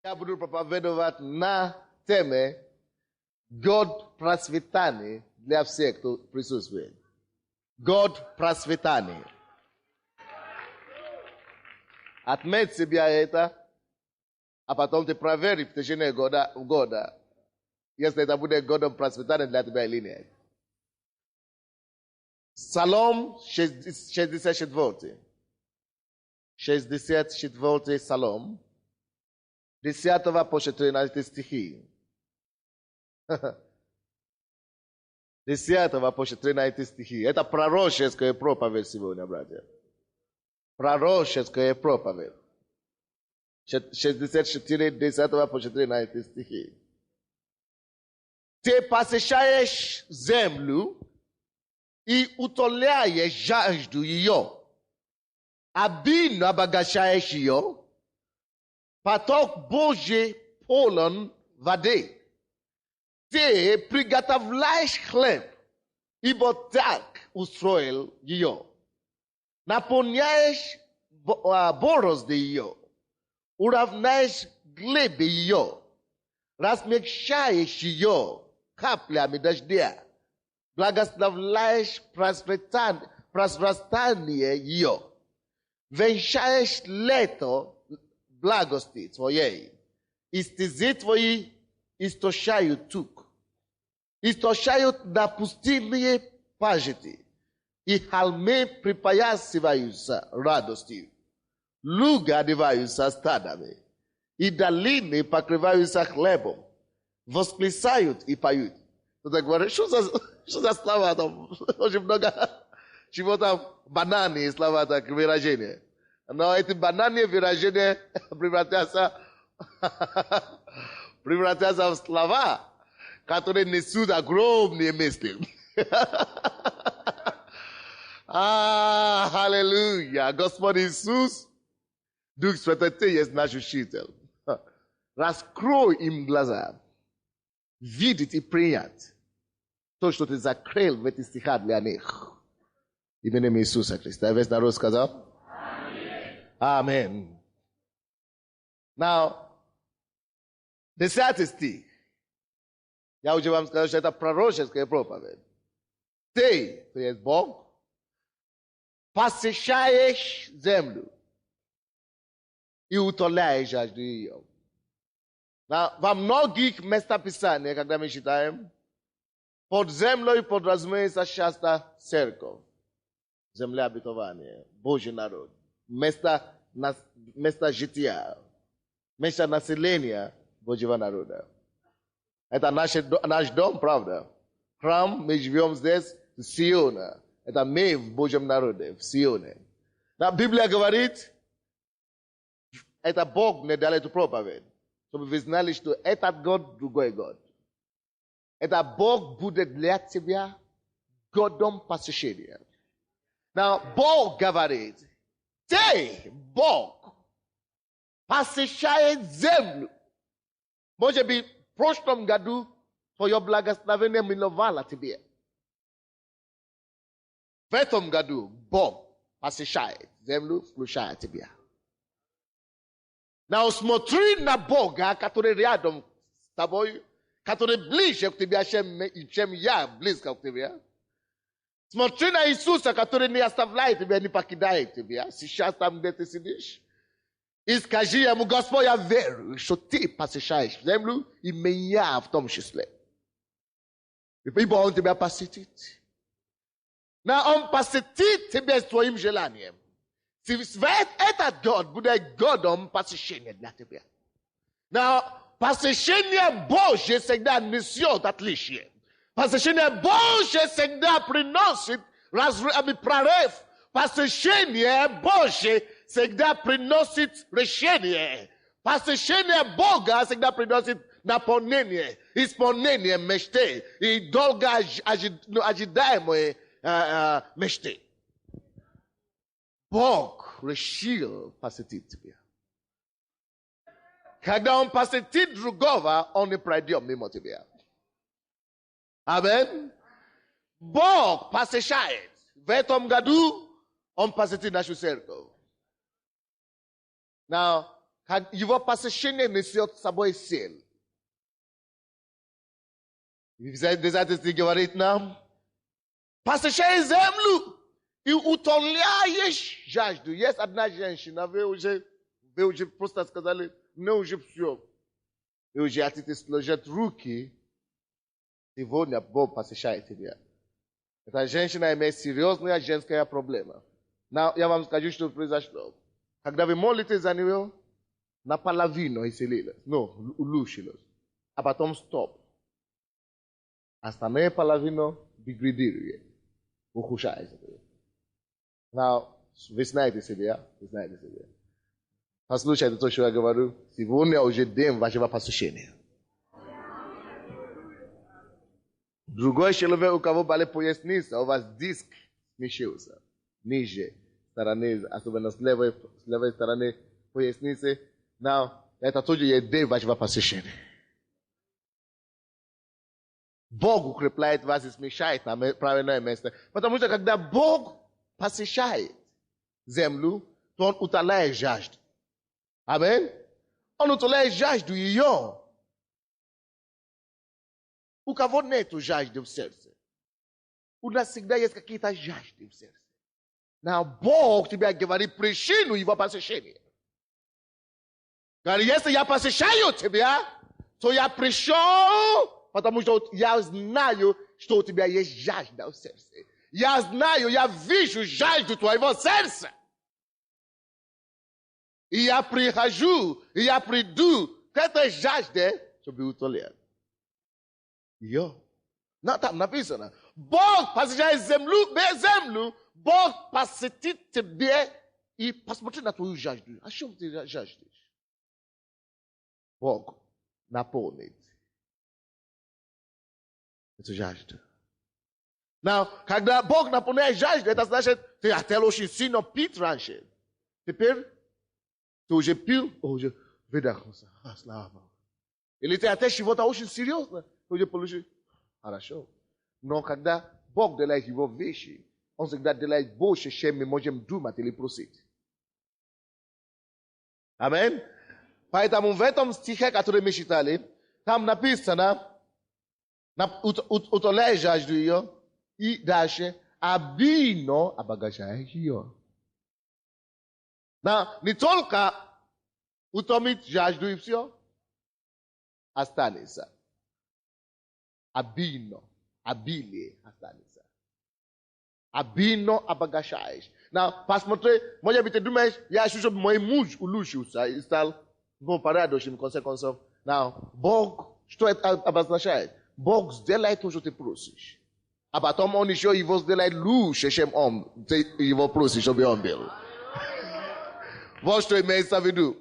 Я буду проповедовать на теме «Год процветания» для всех, кто присутствует. Год процветания. Отметь себе это, а потом ты проверь в течение года, если это будет годом процветания для тебя или нет. Псалом 64. 64 Псалом. 10 по 14 стихи. 10 по 14 стихи. Это пророческая проповедь сегодня, братья. Пророческая проповедь. 64, 10 по 14 стихи. Ты посещаешь землю и утоляешь жажду ее. Обильно обогащаешь ее. Поток Божий полон воды. Ты приготовляешь хлеб, ибо так устроил ее. Наполняешь борозды ее, уравняешь глебы ее, размягчаешь ее каплями дождя, благословляешь произрастание ее, венчаешь лето благости твоей, и стези твои истощают тук, истощают на пустынные пажити, и холмы припоясываются радостью, луга одеваются стадами, и долины покрываются хлебом, восклицают и поют. Кто-то говорит, что за слова там? Очень много чего там, банальные слова, так, выражения. Но эти банальные выражения превратятся в слова, которые несут огромные мысли. Аллилуйя! Господь Иисус, Дух Святой, Ты есть наш учитель. Раскрой им глаза, видеть и принять то, что Ты закрыл в этих стихах для них. Именем Иисуса Христа. Весь народ сказал? Amen. Now, 10 стих. Я уже вам сказал, что это пророческая проповедь. Ты, то есть Бог, посещаешь землю и утоляешь жажду ее. Во многих местописаниях, когда мы читаем, под землей подразумевается часто церковь, земля обетования, Божий народ. Место жития, место населения Божьего народа. Это наш дом, правда? Храм, мы живем здесь, в Сионе. Это мы в Божьем народе, в Сионе. Библия говорит, это Бог мне дал эту проповедь, чтобы вы знали, что этот год другой год. Это Бог будет для тебя годом посещения. Бог говорит, ты, Бог, посещает землю. Может быть, в прошлом году твое благословение миновало тебе. В этом году Бог посещает землю, включая тебя. Смотри на Бога, который рядом с тобой, который ближе к тебе, чем я близко к тебе. Смотри на Иисуса, который не оставляет тебя, не покидает тебя. Сейчас там, где ты сидишь. И скажи ему, Господь, я верю, что ты посещаешь землю и меня в том числе. Ибо он тебя посетит. Он посетит тебя своим желанием. Этот год будет годом посещения для тебя. Посещение Божье всегда несет отличие. Посещение Божье всегда приносит прорыв. Посещение Божье всегда приносит решение. Посещение Бога всегда приносит наполнение, исполнение мечты и долго ожидаемые мечты. Бог решил посетить тебя. Когда Он посетит другого, Он не пройдет мимо тебя. Амин. Бог посещает. В этом году Он посетит нашу церковь. Его посещение несет с собой силу. Десятый говорит нам, посещай землю и утоляешь жажду. Есть одна женщина, вы уже просто сказали, мне уже все. Вы уже хотите сложить руки, сегодня Бог посещает тебя. Эта женщина имеет серьезная женская проблема. Я вам скажу, что произошло. Когда вы молитесь за нее, наполовину исцелилась, улучшилась, а потом стоп. Остальная половина деградирует, ухудшается. Вы знаете себя, Послушайте то, что я говорю. Сегодня уже день вашего посещения. Другой человек, у кого болит поясница, у вас диск смещился. Ниже стороны, особенно с левой стороны поясницы. Это тоже есть день вашего посещения. Бог укрепляет вас и смещает на правильное место. Потому что когда Бог посещает землю, то Он утоляет жажду. Аминь. Он утоляет жажду ее. У кого нет жажды в сердце? У нас всегда есть какие-то жажды в сердце. Но Бог тебе говорит причину его посещения. Говорит, если я посещаю тебя, то я пришел, потому что я знаю, что у тебя есть жажда в сердце. Я знаю, я вижу жажду твоего сердца. И я прихожу, и я приду к этой жажде, чтобы утолять. Там написано, Бог посещает землю, Бог посетит тебе и посмотри на твою жажду. О чем ты жаждешь? Бог наполнит эту жажду. Когда Бог наполняет жажду, это значит, ты хотел очень сильно пить раньше. Теперь ты уже пил, уже выдохнулся. Слава Богу. Или ты хотел чего-то очень серьезно, ты уже получил. Хорошо. Но когда Бог делает его вещи, Он всегда делает больше, чем мы можем думать или просить. Аминь. Поэтому в этом стихе, который мы читали, там написано, утоляй жажду ее, и дальше, обильно обогащаешь ее. Не только утомить жажду и все, останется. Обилие останется. Обильно обогащаешь. Посмотри, может быть, ты думаешь, я хочу, чтобы мой муж улучшился и стал порядочным, в конце концов. Бог, что это обозначает? Бог сделает то, что ты просишь. А потом Он еще его сделает лучше, чем ты его просишь, чтобы он был. Вот что имеется в виду.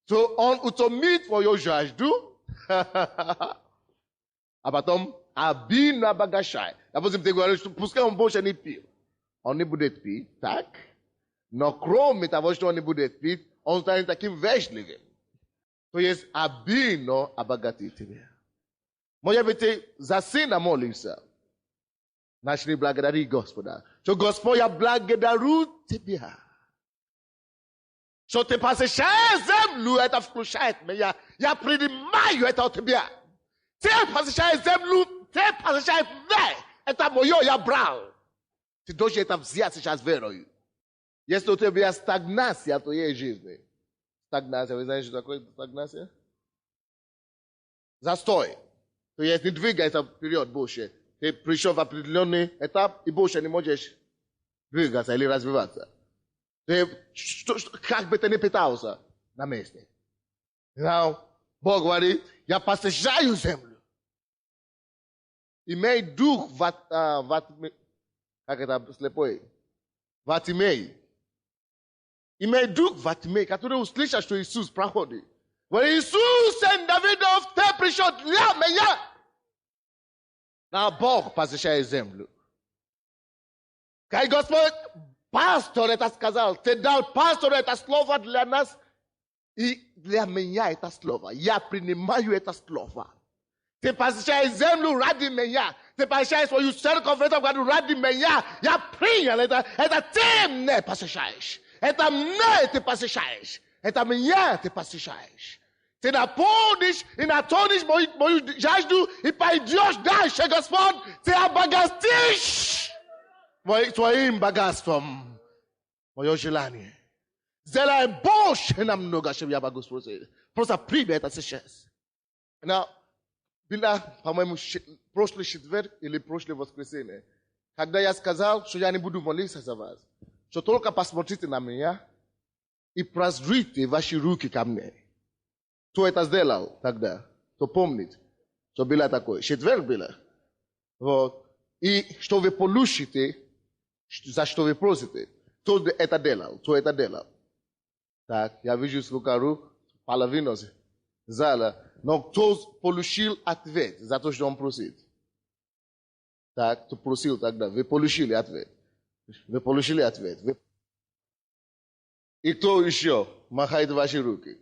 То Он утомит твою жажду, а потом обильно обогащает. Допустим, ты говоришь, пускай он больше не пил. Он не будет пить, так? Но кроме того, что он не будет пить, он станет таким вежливым. То есть обильно обогатит тебя. Может быть, ты за сына молишься. Начни благодарить Господа. Что Господь, я благодарю тебя. Что ты посещаешь землю, это включает меня. Я принимаю это от тебя. Ты посещаешь землю, ты посещаешь меня. Это мое, я брал. Ты должен это взять сейчас верою. Если у тебя стагнация в твоей жизни. Стагнация, вы знаете, что такое стагнация? Застой. То есть не двигайся вперед больше. Ты пришел в определенный этап и больше не можешь двигаться или развиваться. Ты, как бы ты ни пытался, на месте. Бог говорит, я посещаю землю. Имей дух, как это слепой? Ватимей. Имей дух Ватимей, который услышал, что Иисус проходит. Иисус, сын Давидов, ты пришел для меня. Бог посещает землю. Как Господь, пастор это сказал, ты дал пастору это слово для нас, и для меня это слово. Я принимаю это слово. Ты посещаешь землю ради меня. Ты посещаешь свою церковь ради меня. Я принял это. Это ты мне посещаешь. Это мне ты посещаешь. Это меня ты посещаешь. Ты наполнишь и натонешь мою жажду, и пойдешь дальше, Господь. Ты обогатишь твоим богатством мое желание. Сделай больше намного, чем я могу спросить. Просто прими это сейчас. Было, по-моему, прошлый четверг или прошлое воскресенье, когда я сказал, что я не буду молиться за вас, что только посмотрите на меня и прозрите ваши руки ко мне. Кто это сделал тогда? Кто помнит? Что было такое? Четверг было. Вот. И что вы получите, за что вы просите. Кто это делал? Кто это делал? Так, я вижу сколько рук, половину зала. Но кто получил ответ за то, что он просит? Так, кто просил тогда, вы получили ответ. Вы получили ответ. И кто еще махает ваши руки?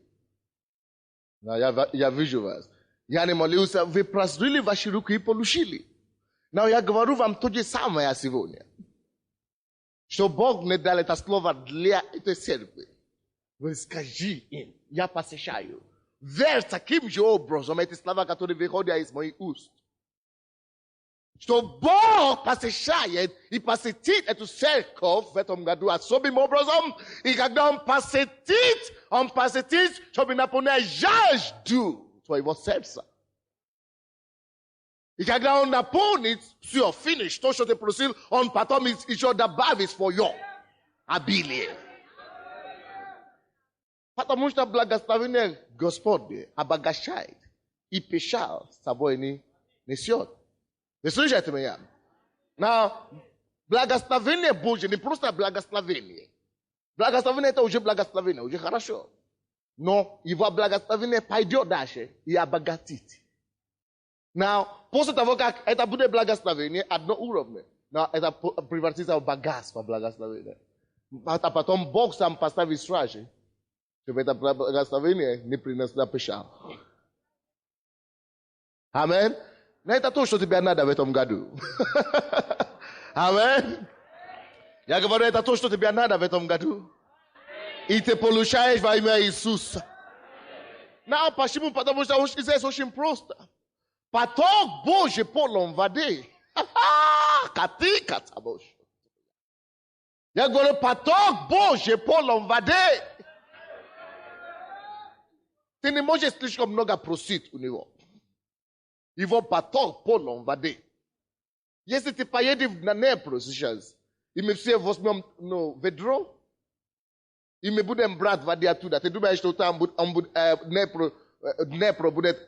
Я вижу вас. Я не молился, вы прозрели ваши руки и получили. Но я говорю вам то же самое сегодня. Что Бог мне дал это слово для этой церкви. Вы скажи им, я посещаю. Верь таким же образом эти слова, которые выходят из моих уст. Что Бог посещает и посетит эту церковь в этом году особым образом. И когда Он посетит, чтобы наполнять жажду твоего сердца. И когда Он наполнит, все, finish, то, что ты просил, Он потом еще добавит свое обилие. Потому что благословение Господне обогащает и печаль с собой не несет. Вы слышите меня? Но благословение Божье не просто благословение. Благословение это уже благословение, уже хорошо. Но его благословение пойдет дальше и обогатит. Но после того, как это будет благословение, одно уровне, но это превратится в богатство благословения. А потом Бог сам поставит стражи, чтобы это благословение не принесло печаль. Аминь. Но это то, что тебе надо в этом году. Аминь. Я говорю, это то, что тебе надо в этом году. И ты получаешь во имя Иисуса. Но почему? Потому что здесь очень просто. Поток Божий полон воды. Я говорю, поток Божий полон воды. Ты не можешь слишком много просить у него. Его поток полон воды. Если ты поедешь на Днепр сейчас, и мы все возьмем ведро, и мы будем брать воды оттуда, ты думаешь, что там Днепр будет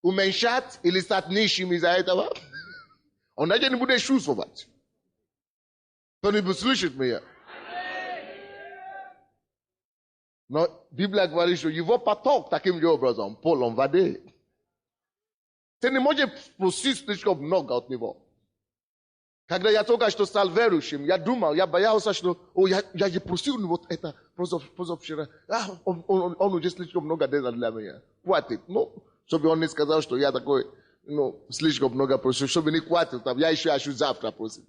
уменьшать или стать нищим из-за этого? Он даже не будет чувствовать. Кто-нибудь слышит меня? Но Библия говорит, что его поток таким же образом полон воды. Ты не можешь просить слишком много от него. Когда я только что стал верующим, я думал, я боялся, что я же просил вот это позавчера. Он уже слишком много делал для меня. Хватит. Чтобы он не сказал, что я такой, слишком много просил, чтобы не хватит. Я еще хочу завтра просить.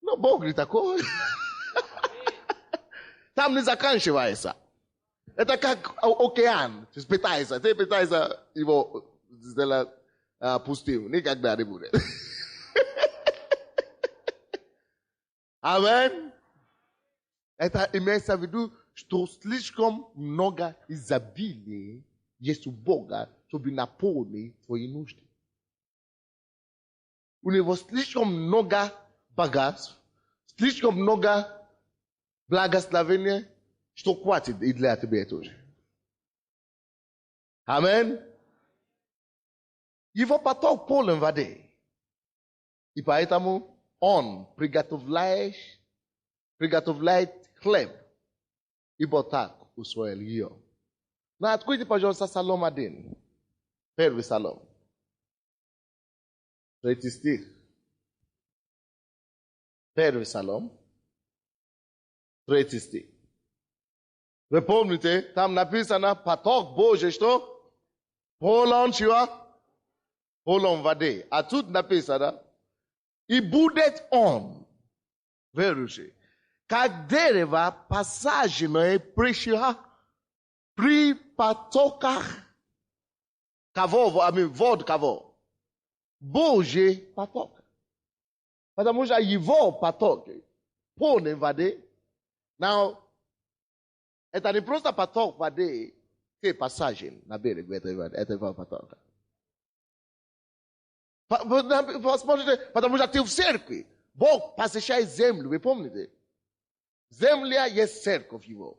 Но Бог не такой. Там не заканчивается. Это как океан. Ты пытаешься его сделать пустым. Никогда не будет. Аминь. Это имеется в виду, что слишком много изобилия есть у Бога, чтобы наполнить твои нужды. У него слишком много богатств, слишком много благословения, что хватит и для тебя тоже. Аминь. Его поток полон воды. И поэтому он приготовляет хлеб и ботак у своего. Но откройте, пожалуйста, Псалом 1. Первый Псалом. 3 стих. Первый Псалом. 3 стих. Вы помните, там написано, поток Божий, что? Полон чего? Полон воды. А тут написано, и будет он Veruše. Как дерево посаженное при потоках кого, вод кого? Божий поток. Потому что его потоки полны воды. Now, это не просто поток воды, ты посажен на берег этого потока. Посмотрите, потому что ты в церкви. Бог посещает землю, вы помните? Земля есть церковь его.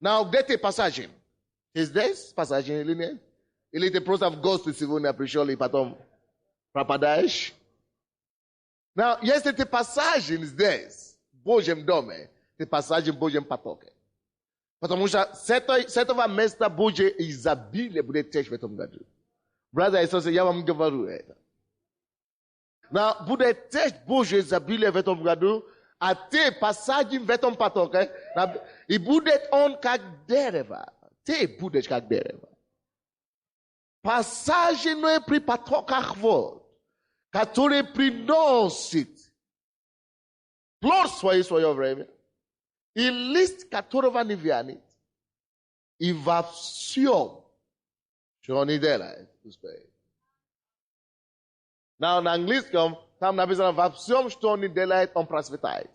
Now, где ты посажен? Ты здесь посажен или нет? Или ты просто в гости сегодня пришел и потом пропадаешь? Now, если ты посажен здесь, в Божьем доме, ты посажен в Божьем потоке. Потому что с этого места Божье изобилие будет течь в этом году. Братья и сестры, я вам говорю это. Now, будет течь Божье изобилие в этом году, а ты посаден в этом потоке, и будет он как дерево. Ты будешь как дерево. Посаженное при потоках вод, который приносит плод свой в свое время, и лист которого не вянет, и во всем, что он и делает, успеет. Now, на английском, там написано, во всем, что он и делает, он процветает.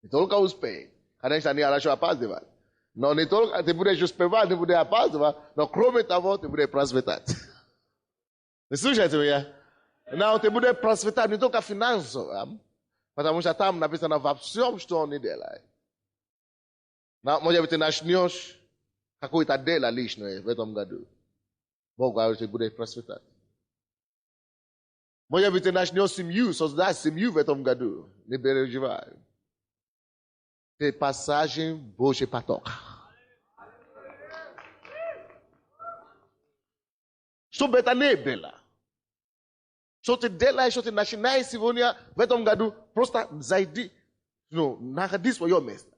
Не только успеет. Конечно, они хорошо опаздывают. Но не только ты будешь успевать, ты будешь опаздывать, но кроме того, ты будешь процветать. Вы слушаете меня? Но ты будешь процветать не только финансово, потому что там написано во всем, что он и делает. Но, может быть, ты начнешь какое-то дело личное в этом году. Бог говорит, ты будешь процветать. Может быть, ты начнешь семью, создать семью в этом году. Не переживай. Ты посажен в Божий поток. Что бы это ни было, что ты делаешь, что ты начинаешь сегодня в этом году, просто зайди, находи свое место.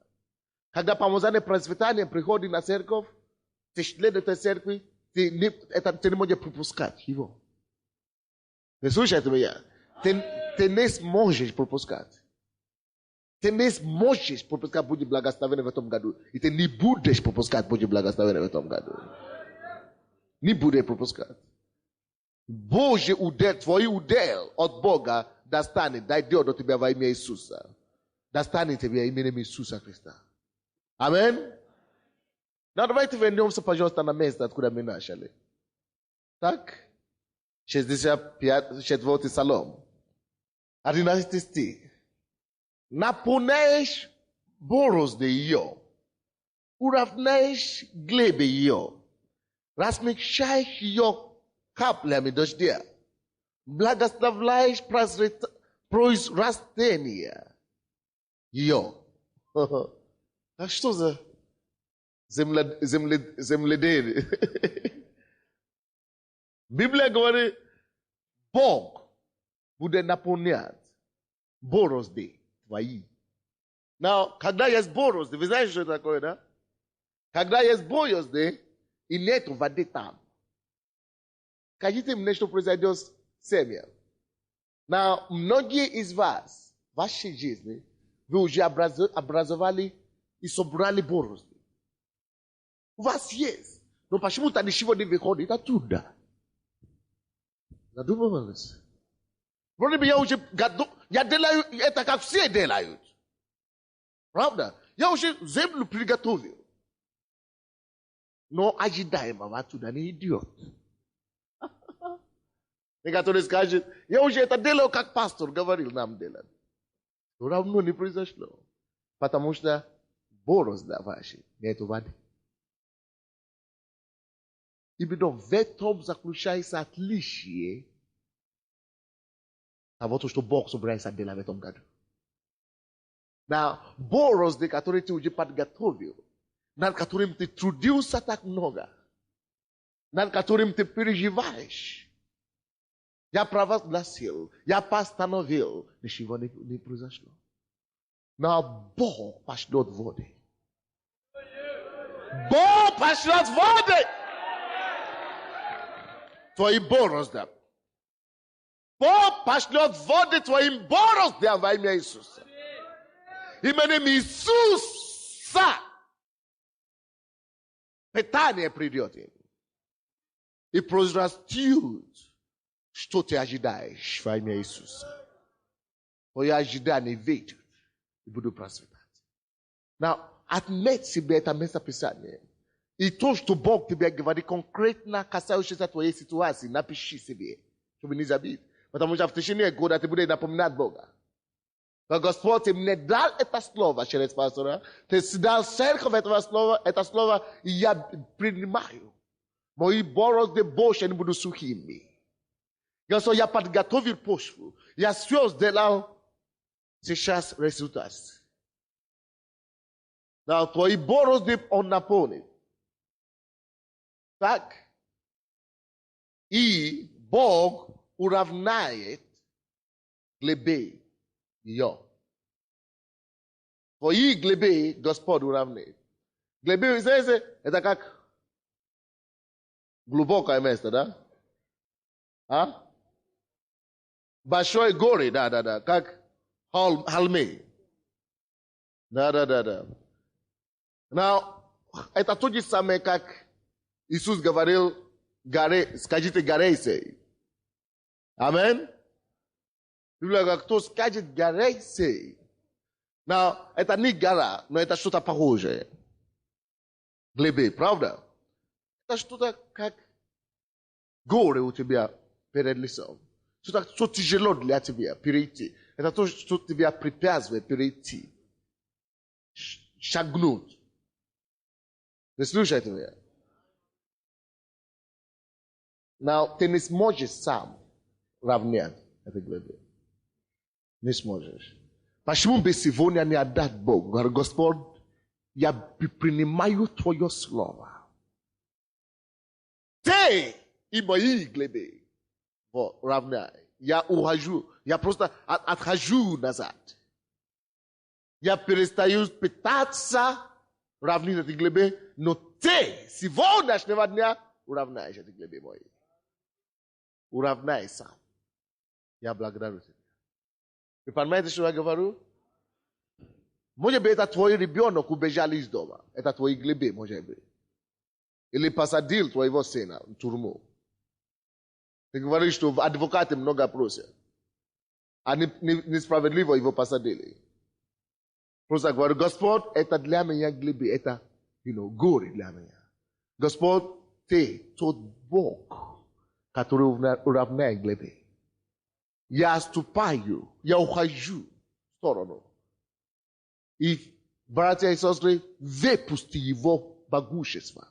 Когда помазание процветания приходит на церковь, ты член этой церкви, ты не можешь пропускать его. Вы слушаете меня? Ты не сможешь пропускать. Ты не сможешь пропускать Божье благословение в этом году. И ты не будешь пропускать Божье благословение в этом году. Не будешь пропускать. Божий удел, твой удел от Бога достанет, дойдет до тебя во имя Иисуса. Достанет тебя именем Иисуса Христа. Амин? Ну, давайте вернемся, пожалуйста, на место, откуда мы начали. Так? 64-й Псалом. 11 стих. Наполняешь борозды ее, уравняешь глебы ее, размягчаешь ее каплями дождя, благословляешь произрастение ее. А что за земледелие? Библия говорит, Бог будет наполнять борозды твои. Но когда есть борозды, вы знаете, что это такое, да? Когда есть борозды, и нет воды там. Скажите мне, что произойдет с семьей. Но многие из вас, в вашей жизни, вы уже образовали и собрали борозды. У вас есть. Но почему-то ничего не выходит оттуда. Задумывались. Вроде бы я делаю это, как все делают. Правда? Я уже землю приготовил. Но ожидаемого оттуда не идет. Некоторые скажут, я уже это делал, как пастор говорил нам делать. Но равно не произошло. Потому что борозда ваши нету воды. Именно в этом заключается отличие того, что Бог собирается делать в этом году. На борозды, которые ты уже подготовил, над которым ты трудился так много, над которым ты переживаешь, я провозгласил, я постановил, ничего не произошло. Но Бог пошлет воды. Бог пошлет воды! Твои борозды. Бог пошлет воды твоим бороздям во имя Иисуса. Именем Иисуса питание придет им и произрастет, что ты ожидаешь во имя Иисуса. Твои ожидания выйдут и будут процветать. Now, отметь себе это местописание. И то, что Бог тебе говорит конкретно касающееся твоей ситуации, напиши себе, чтобы не забыть. Потому что в течение года ты будешь напоминать Бога. Но Господь мне дал это слово через пастора, ты дал церковь это слово, и я принимаю. Мои борозды больше не будут сухими. Я подготовил почву. Я все сделал, сейчас результат. Но твои борозды он наполнит. Так? И Бог уравняет глебы ее. Твои глебы Господь уравняет. Глебы, это как глубокое место, да? А? Большое горе, да, как холмы. Да. Now, это то же самое, как Иисус говорил, скажите горе сей. Амин? Библия, кто скажет горе сей. Now, это не гора, но это что-то похожее. Глебы, правда? Это что-то как горе у тебя перед лицом. Что тяжело для тебя перейти. Это то, что тебя препятствует перейти. Шагнуть. Вы слушаете меня? Now, ты не сможешь сам равнять это глебы. Не сможешь. Почему бы сегодня не отдать Богу? Говорит, Господь, я принимаю твое слово. Ты и мои глебы равняй. Я ухожу. Я просто отхожу назад. Я перестаю пытаться равнять эти глебы, но ты сегодняшнего дня уравняешь эти глебы мои. Уравняй сам. Я благодарю тебя. Вы понимаете, что я говорю? Может быть, это твой ребенок убежал из дома. Это твои глебы, может быть. Или посадил твоего сына в тюрьму. Ты говоришь, что адвокаты много просят. А несправедливо его посадили. Просто говорю, Господь, это для меня глебы. Это, горе для меня. Господь, ты тот Бог, который уравняет глебы. Я отступаю, я ухожу в сторону. И, братья и сестры, выпусти его могущество.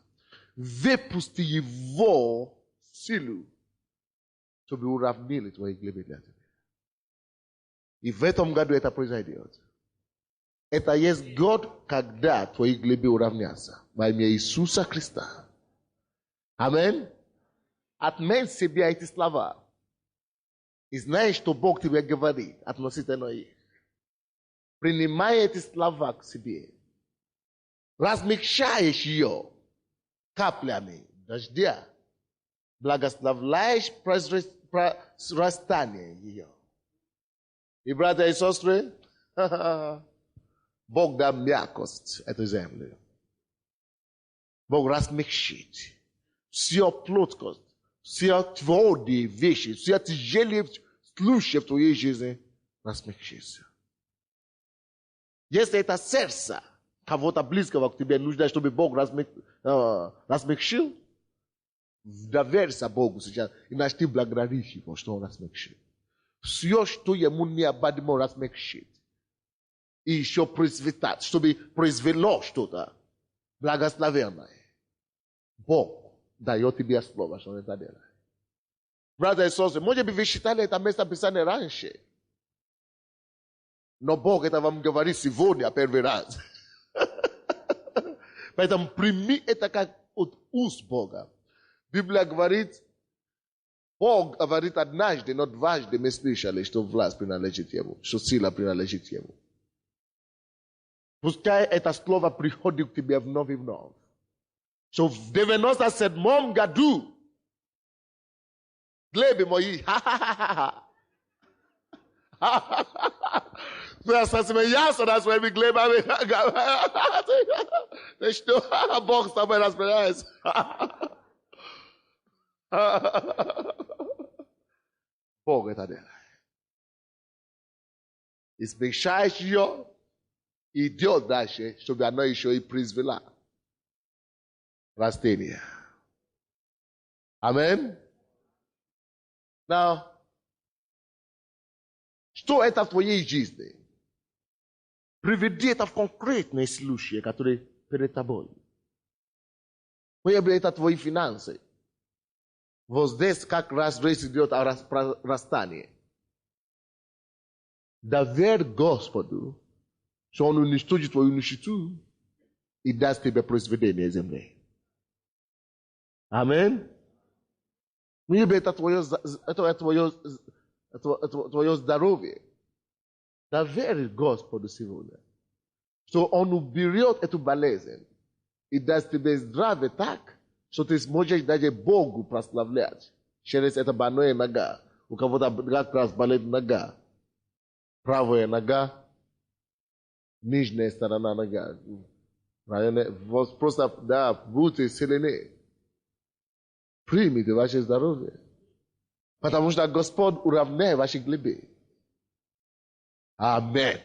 Выпусти его силу, чтобы уравнили твои глебы для тебя. И в этом году это произойдет. Это есть год, когда твои глебы уравнятся. Во имя Иисуса Христа. Аминь. Отметь себе эти слова. И знаешь, что Бог тебе говорит относительно их. Принимай эти слова к себе. Размягчаешь ее каплями дождя. Благословляешь произрастание ее. И, братья и сестры, Бог даст мягкость этой земли. Бог размягчит всю плоткость, все твердые вещи, все тяжелые случаи в твоей жизни размягчится. Если это сердце кого-то близкого к тебе нужно, чтобы Бог размягчил, доверься Богу сейчас, иначе ты благодаришь Его, что Он размягчил. Все, что Ему необходимо размягчить. И еще процветать, чтобы произвело что-то благословенное. Бог дает тебе слово, что Он это делает. Братья и сестры, может быть, вы считали это место Писания раньше. Но Бог это вам говорит сегодня первый раз. Поэтому прими это как от уст Бога. Библия говорит, Бог говорит однажды, но дважды мы слышали, что власть принадлежит Ему, что сила принадлежит Ему. Пускай это слово приходит к тебе вновь и вновь. Что в 97-м году глебы мои, Ja, so that's why we claim there's no box somewhere that's pronounced. Bog это дело. Избегай ее, идет дальше, чтобы она еще и произвела растение. Амин. Now, что это в твоей жизни? Приведи это в конкретные случаи, которые перед тобой. Может быть, это твои финансы. Вот здесь как раз речь идет о расстании. Доверь Господу, что Он уничтожит твою нищету и даст тебе произведение земли. Амин. Может быть, это твое здоровье. Доверь Господу сегодня, что Он уберет эту болезнь и даст тебе здравие так, что ты сможешь даже Богу прославлять через это больное нога. У кого-то как раз болит нога. Правая нога, нижняя сторона нога. Просто, да, будьте сильны. Примите ваше здоровье. Потому что Господь уравняет ваши глыбы. Аминь.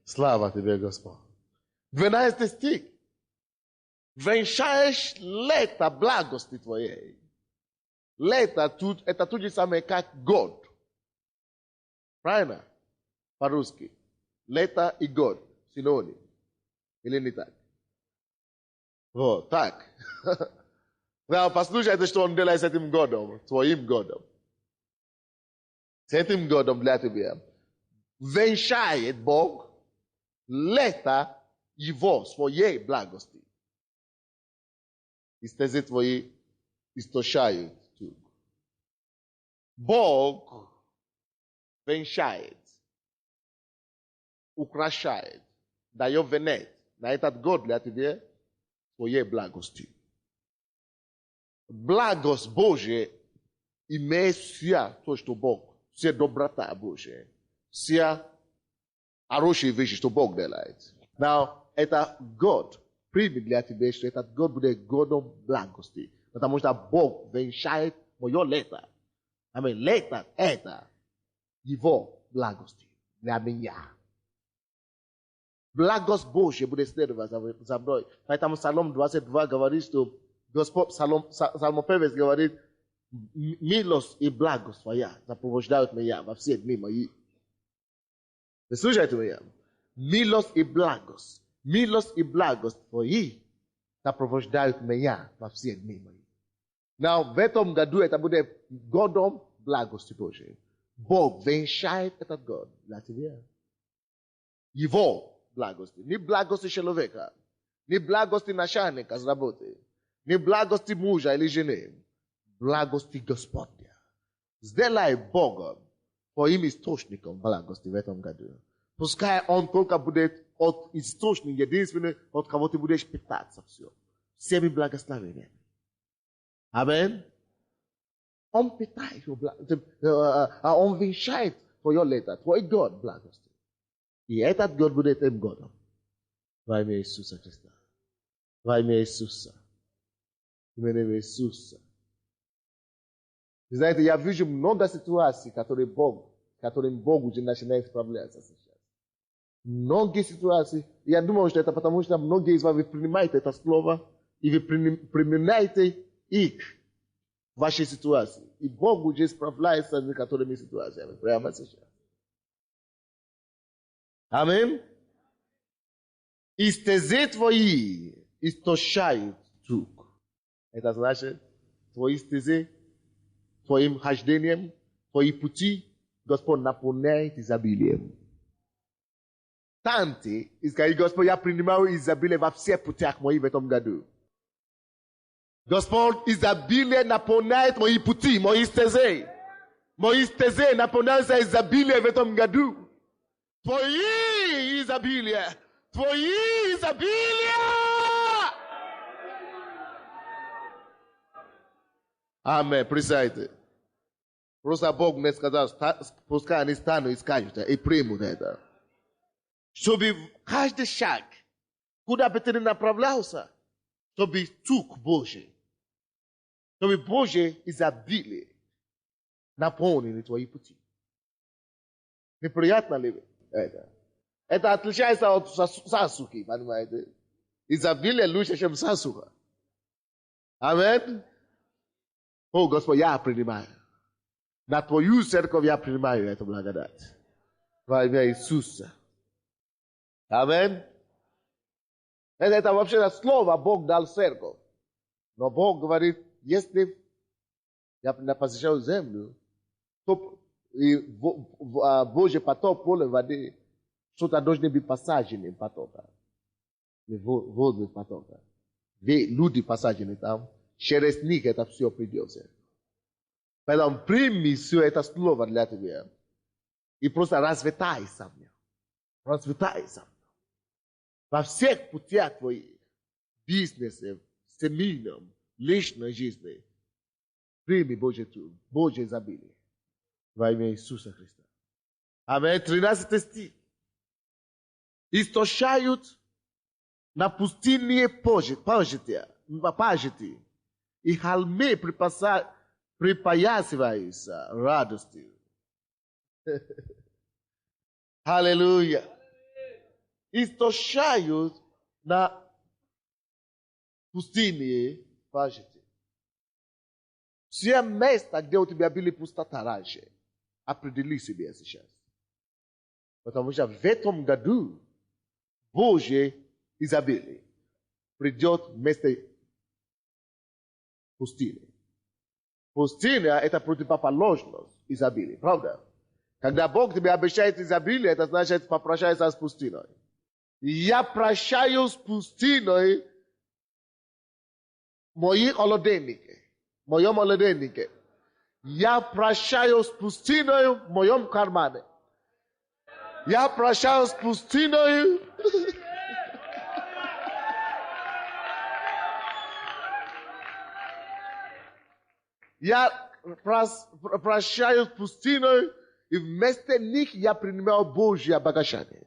Слава тебе, Господь. 12 стих. Венчаешь лето благости твоей. Лето тут, это то же самое, как год. Правильно? По-русски. Лето и год. Синоним. Или не так? Вот, так. Послушайте, что Он делает с этим годом, твоим годом. С этим годом для тебя. Венчает Бог лето Его, своей благости. И стези твои истощают тут. Бог венчает, украшает, дает венец на этот год для тебя своей благости. Благость Божия имеет все то, что Бог, все доброта Божия, все хорошие вещи, что Бог делает. Now, это год примет для тебя, что этот год будет годом благости. Потому что Бог венчает мое лето. Аминь. Лето это Его благости для меня. Благость Божья будет следовать за мной. Поэтому Псалом 22 говорит, что Господь, Псалмопевец говорит, милость и благость твоя сопровождают меня во все дни мои. Вы слушаете меня? Милость и благость твои сопровождают меня во все дни мои. Now, в этом году это будет годом благости Божьей. Бог венчает этот год для тебя. Его благости. Не благости человека, не благости начальника с работы, не благости мужа или жены, благости Господня. Сделай Бога твоим источником благости в этом году. Пускай Он только будет от источника, единственный, от кого ты будешь питаться все. Всеми благословениями. Аминь. Он питает, Он венчает твое лето, твой год благости. И этот год будет этим годом. Во имя Иисуса Христа. Во имя Иисуса. В имя Иисуса. Вы знаете, я вижу много ситуаций, которым Бог уже начинает справляться сейчас. Многие ситуации. Я думаю, что это потому, что многие из вас вы принимаете это слово, и вы применяете их в вашей ситуации. И Бог уже справляется с некоторыми ситуациями прямо сейчас. Аминь. И стези твои истощают друг. Это значит, твои стези, твоим хождением, твои пути, Господь наполняет изобилием. Танти, и скажи, Господь, я принимаю изобилие во всех путях моих в этом году. Господь, изобилие наполняет мои пути, мои стези. Мои стези наполняются изобилие в этом году. Твои изобилие! Твои изобилия! Аминь. Присядьте. Просто Бог не сказал, пускай они станут и скажут, и примут это. Чтобы каждый шаг, куда бы ты ни направлялся, чтобы тук Божий, чтобы Божье изобилие наполнили твои пути. Неприятно ли это? Это отличается от засухи, понимаете? Изобилие лучше, чем засуха. Амин. О, Господь, я принимаю. На Твою церковь я принимаю эту благодать. Во имя Иисуса. Амин. Это вообще слово Бог дал церковь. Но Бог говорит, если я посещаю землю, то Божий поток поле воды, что-то должно быть посажено потока. Воды потока. Люди посажены там. Через них это все придется. Поэтому прими все это слово для тебя. И просто развитайся в нем. Развитайся в нем. Во всех путях твоих. Бизнесе, семейном, личной жизни. Прими Божье изобилие. Во имя Иисуса Христа. Аминь. 13 стих. Истощают на пустыне пажити, и холмы припоясываются радостью. Аллилуйя. Истощают на пустыне пажити. Все места, где у тебя были пустота раньше, определи себе сейчас. Потому что в этом году Божье изобилие придет вместо пустыни. Пустыня – это противоположность изобилия, правда? Когда Бог тебе обещает изобилие, это значит попрощайся с пустыней. Я прощаю с пустыней мои холодильники, в моем холодильнике. Я прощаю с пустыней в моем кармане. Я прощаю с пустыней. Я прощаю с пустыней, и вместо них я принимаю Божье обогащение.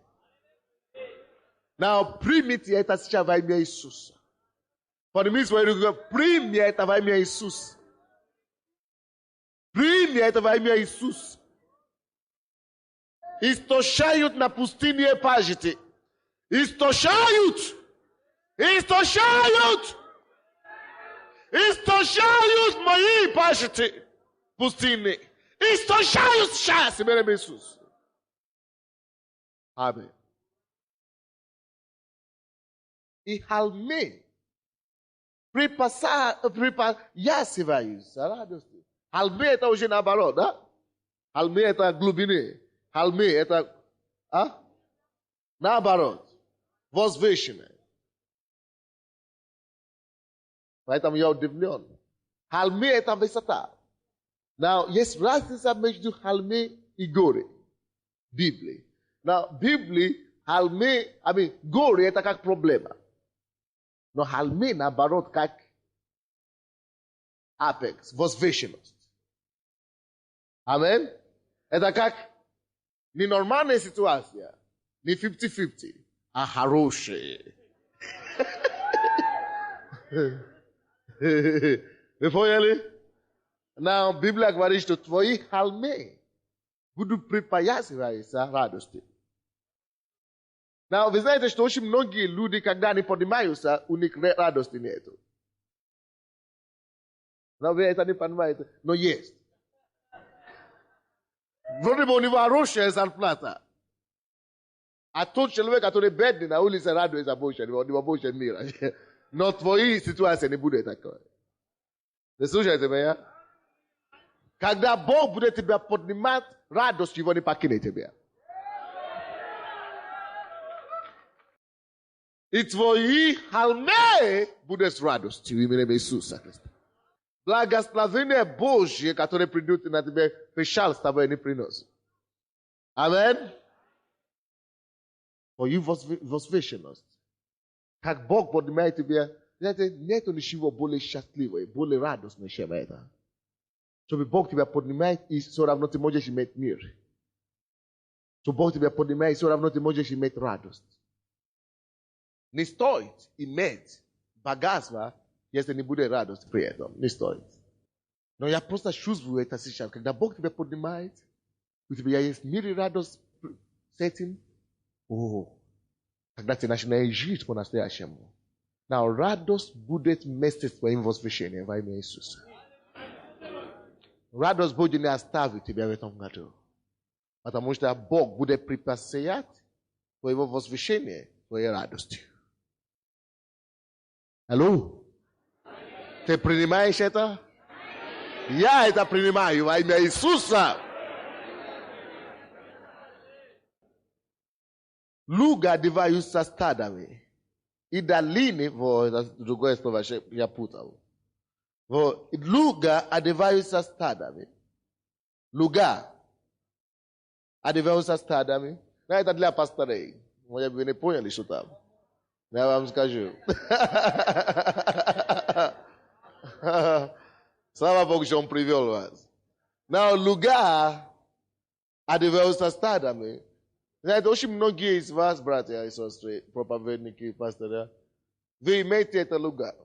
Now, примите это сейчас во имя Иисуса. Поднимите свои руки, прими это во имя Иисуса. Прими это во имя Иисуса. Истощают на пустыне пажити. Истощают! Истощают! Истощают мои пажити пустыни. Истощают сейчас, именем Иисуса. Аминь. И холмы припоясываются радостью. Холмы это уже наоборот, да? Холмы это глубины. Холмы это наоборот. Возвышенное. Поэтому я удивлен. Холмы это высота. Now, есть разница между холмы и горы. Библии. Now, Библии, холмы, горы это как проблема. Но холмы, наоборот, как апекс, возвышенность. Амин? Это как не нормальная ситуация, не 50-50, а хорошая. Вы поняли? Но Библия говорит, что твои холмы будут припоясываться радостью. Но вы знаете, что очень многие люди, когда они поднимаются, у них радости нету. Но вы это не понимаете, но есть. Вроде бы у него хорошая зарплата. А тот человек, который бедный, на улице радуется больше, у него больше мира. Но твои ситуации не будут такой. Вы слушаете меня? Когда Бог будет тебя поднимать, радость его не покинет тебя. И твои холмы будут с радостью в имя Иисуса Христа. Благословение Божье, которое придет на тебя, печаль с тобой не приносит. Аминь. Твою возвышенность. Как Бог поднимает тебя, знаете, нет ничего более счастливого, более радостного, чем это. Щоб Бог тебе піднімає, і все равно ти можеш мати мир. Щоб Бог тебе піднімає, і все равно ти можеш мати радость. Не стоїть мати богатство, если не будет радости при этом. Не стоит. Но я просто чувствую это сейчас. Когда Бог тебя поднимает, у тебя есть мир и радость с этим, когда ты начинаешь жить по-настоящему. Но радость будет вместе с твоим возвышением во имя Иисуса. Радость будет не оставить тебя в этом году. Потому что Бог будет припасать твоего возвышения твоей радостью. Алло? Ты принимаешь это? Я это принимаю во имя Иисуса. Луга одеваются стадами. И долины, это другое слово, я путал. Луга одеваются стадами. Луга одеваются стадами. Но это для пасторей. Вы не поняли, что там? Я вам скажу. Слава Богу, что Он привел вас. Но луга одеваются стадами. Знаете, очень многие из вас, братья и сестры, проповедники, пасторы, вы имеете это луга.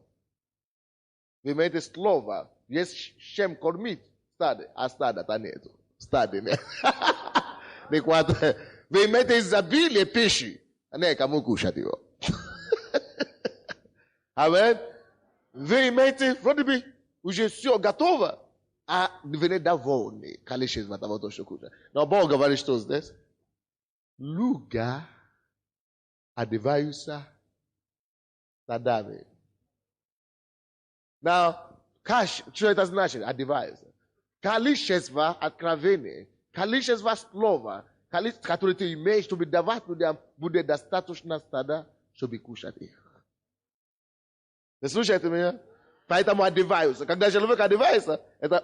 Вы имеете слово. Есть чем кормить стадо, а стада-то нету. Стады нет. Вы имеете изобилие пищи, а не кому кушать его. Амин. Вы имеете, вроде бы, уже все готово, а вы не довольны. Количество того, что кушать. Но Бог говорит, что здесь. Луга одеваются стадами. Now, что это значит? Одеваются. Количество откровений, количество слова, которое ты имеешь, чтобы давать людям, будет достаточно стада, чтобы кушать их. Вы слушаете меня? Поэтому одеваются. Когда человек одевается, это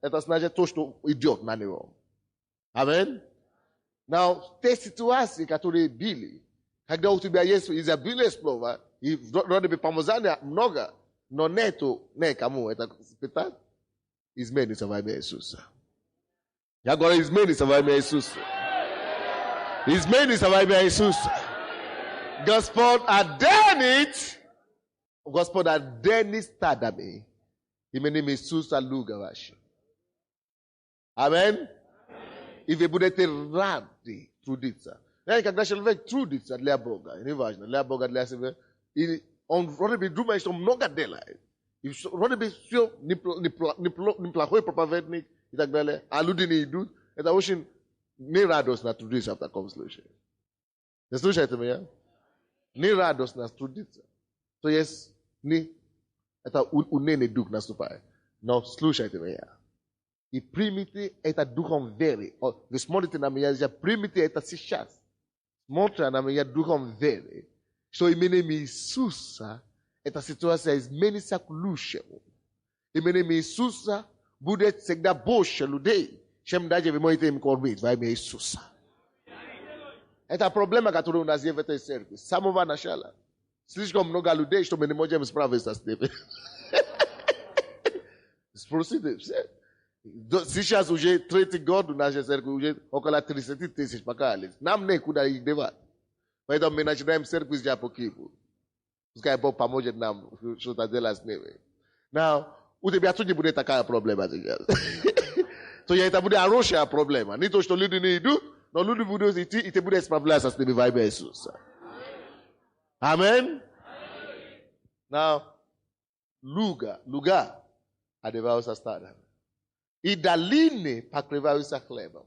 это значит то, что идет на него. Аминь. Но те ситуации, которые были, когда у тебя есть изобилие слова, и вроде бы помазания много, но нету никому это испытать, изменится во имя Иисуса. Я говорю, изменится во имя Иисуса. Изменится во имя Иисуса. Господь оденет, Господь оденет стадами именем Иисуса Луга ваши. Аминь. И вы будете рады трудиться. Когда человек трудится для Бога, неважно, для Бога, для себя, и он вроде бы думает, что много делает. И вроде бы все неплохой проповедник и так далее, а люди не идут, это очень нерадостно трудиться в таком случае. Вы слушаете меня? Нерадостно трудиться. То есть, это унынный дух наступает. Но слушайте меня. И примите это духом веры. Вы смотрите на меня, примите это сейчас. Смотрите на меня духом веры. Что именем Иисуса, эта ситуация изменится к лучшему. Именем Иисуса будет всегда больше людей, чем даже вы можете им кормить во имя Иисуса. Это проблема, которая у нас есть в этой церкви. С самого начала. Слишком много людей, что мы не можем справиться с ними. Спросите, все. Сейчас уже третий год у нашей церкви, уже около 30 тысяч покаялись. Нам некуда их девать. Поэтому мы начинаем церковь за покипу. Пускай Бог поможет нам что-то делать с ними. Но у тебя тоже будет такая проблема сейчас. То это будет хорошая проблема. Не то, что люди не идут, но люди будут идти, и ты будешь справляться с ними во имя Иисуса. Аминь. Now, луга одеваются стадами. И долины покрываются хлебом.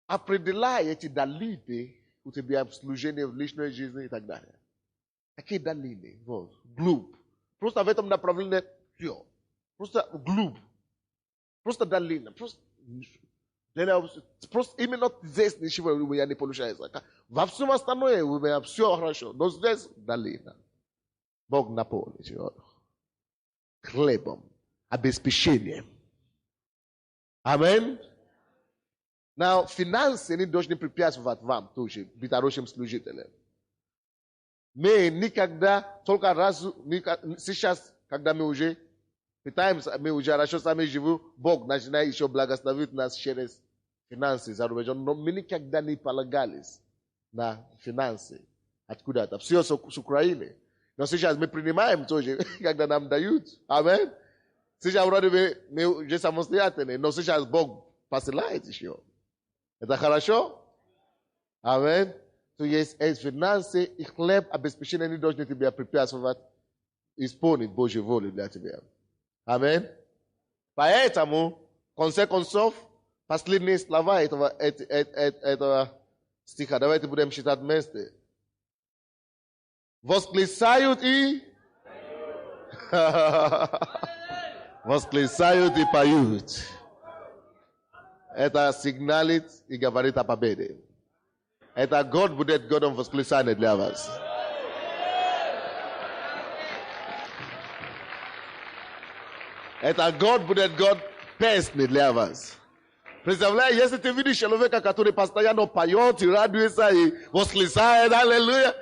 Определяй эти долины у тебя в служении, в личной жизни и так далее. Какие долины? Вот. Глубь. Просто в этом направлении все. Просто глубь. Просто долина. Просто именно здесь ничего у меня не получается. Во всем остальное у меня все хорошо. Но здесь долина. Бог наполнит его хлебом, обеспечением. Аминь. Но финансы не должны препятствовать вам тоже быть хорошим служителем. Me никогда только разу, сейчас, когда мы уже пытаемся, мы уже хорошо сами живем, Бог начинает еще благословить нас через финансы за рубежом, но мы никогда не полагались на финансы откуда-то. Все с Украины. Но сейчас мы принимаем тоже, когда нам дают. Амин. Сейчас вроде мы уже самостоятельны, но сейчас Бог посылает еще. Это хорошо? Амин. То есть финансы и хлеб, обеспечение не должны тебя препятствовать исполнить Божью волю для тебя. Амин. Поэтому, в конце концов, последние слова этого стиха. Давайте будем читать вместе. Восклицают и восклицают и поют. Это сигналит и говорит о победе. Это Год будет годом восклицания для вас. Это год будет год песни для вас. Представляешь, если ты видишь человека, который постоянно поет и радуется и восклицает, аллилуйя,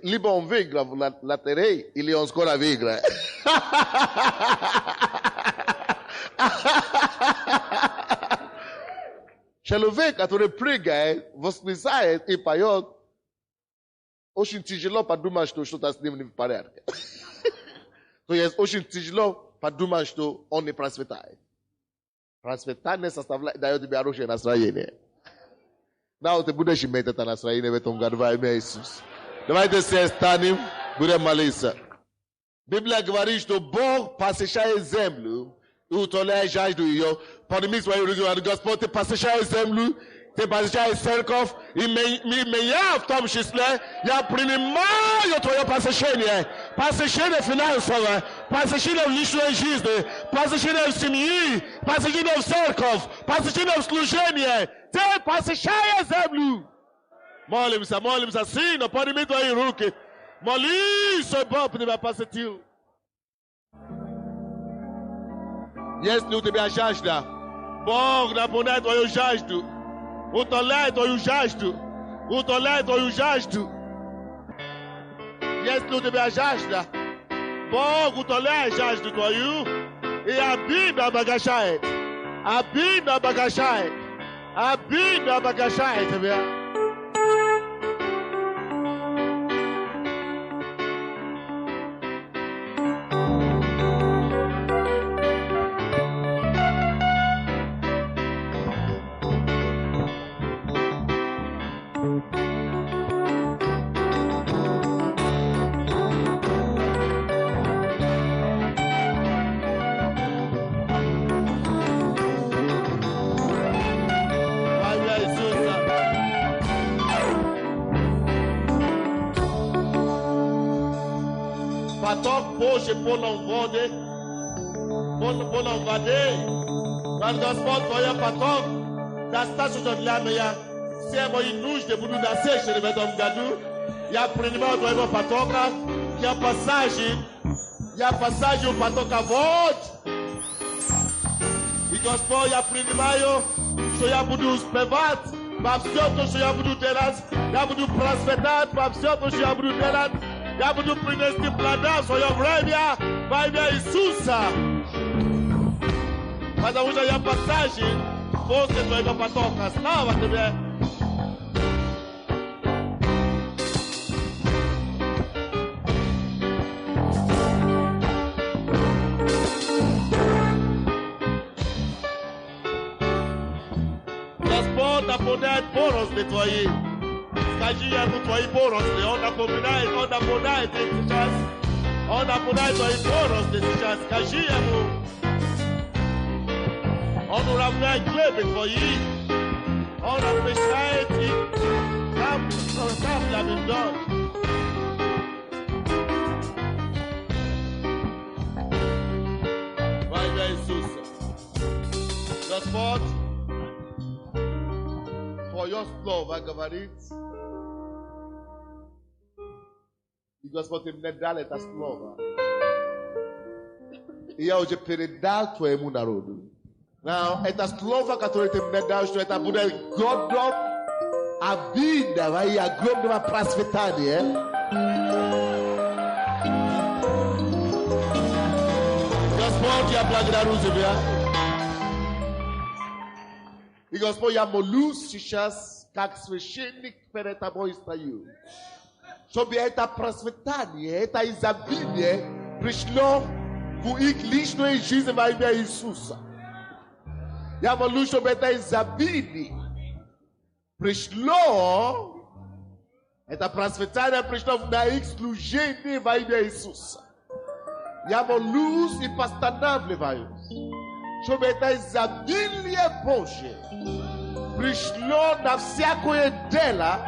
либо он выиграл в лотерее, или он скоро выиграет. Человек, который прыгает, восклицает и поет, очень тяжело подумать, что что-то с ним не в порядке. То есть очень тяжело подумать, что он не процветает. Процветание дает тебе хорошее настроение. Но ты будешь иметь это настроение в этом году во имя Иисуса. Давайте все станем, будем молиться. Библия говорит, что Бог посещает землю и утоляет жажду ее. Подними свою руку, Господь, ты посещаешь землю, ты посещаешь церковь, и меня в том числе, я принимаю твое посещение. Посещение финансовое, посещение в личной жизни, посещение в семье, посещение в церковь, посещение в служение. Ты посещаешь землю. Молимся, молимся, сына, подними твои руки. Молись, что Бог тебя посетил. Если у тебя жажда, Бог наполняет твою жажду. Утоляет твою жажду. Утоляет твою жажду. Если у тебя жажда, Бог утоляет жажду твою и обильно обогащает. Обильно обогащает. Обильно обогащает тебя. Поток Божий полон воды, полон воды. Quand Господь твой поток достаточно для меня, все мои нужды будут насыщены в этом году. Я принимаю твоего потока, я посажу потока вод. И Господь, я принимаю, что я буду успевать во всем, что я буду делать. Я буду процветать во всем, что я буду делать. Я буду принести плода в свое время во имя Иисуса. Потому что я посажен после твоего потока. Слава тебе. Господь наполняет борозды твои. Скажи ему твои борозды. Он наполняет их сейчас. Он наполняет твои борозды сейчас. Скажи ему. Он уравняет хлебы твои. Он обещает их. Там для меня. Во имя Иисуса. Господь, твое слово говорит. И Господь, ты мне дал это слово. И я уже передал твоему народу. Now, это слово, которое ты мне дал, что это будет годом Abinda vai agrom de prasvetani, Gospod ja благодарю И Господь, я молюсь сейчас, как священник перед тобой стою, чтобы это процветание, это изобилие пришло в их личную жизнь во имя Иисуса. Я молюсь, чтобы это изобилие пришло, это процветание пришло на их служение во имя Иисуса. Я молюсь и постанавливаю, чтобы это изобилие Божие пришло на всякое дело,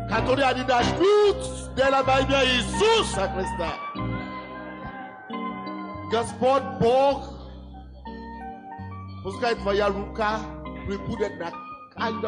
которое они начнут делать во имя Иисуса Христа. Господь Бог, пускай твоя рука прибудет на каждом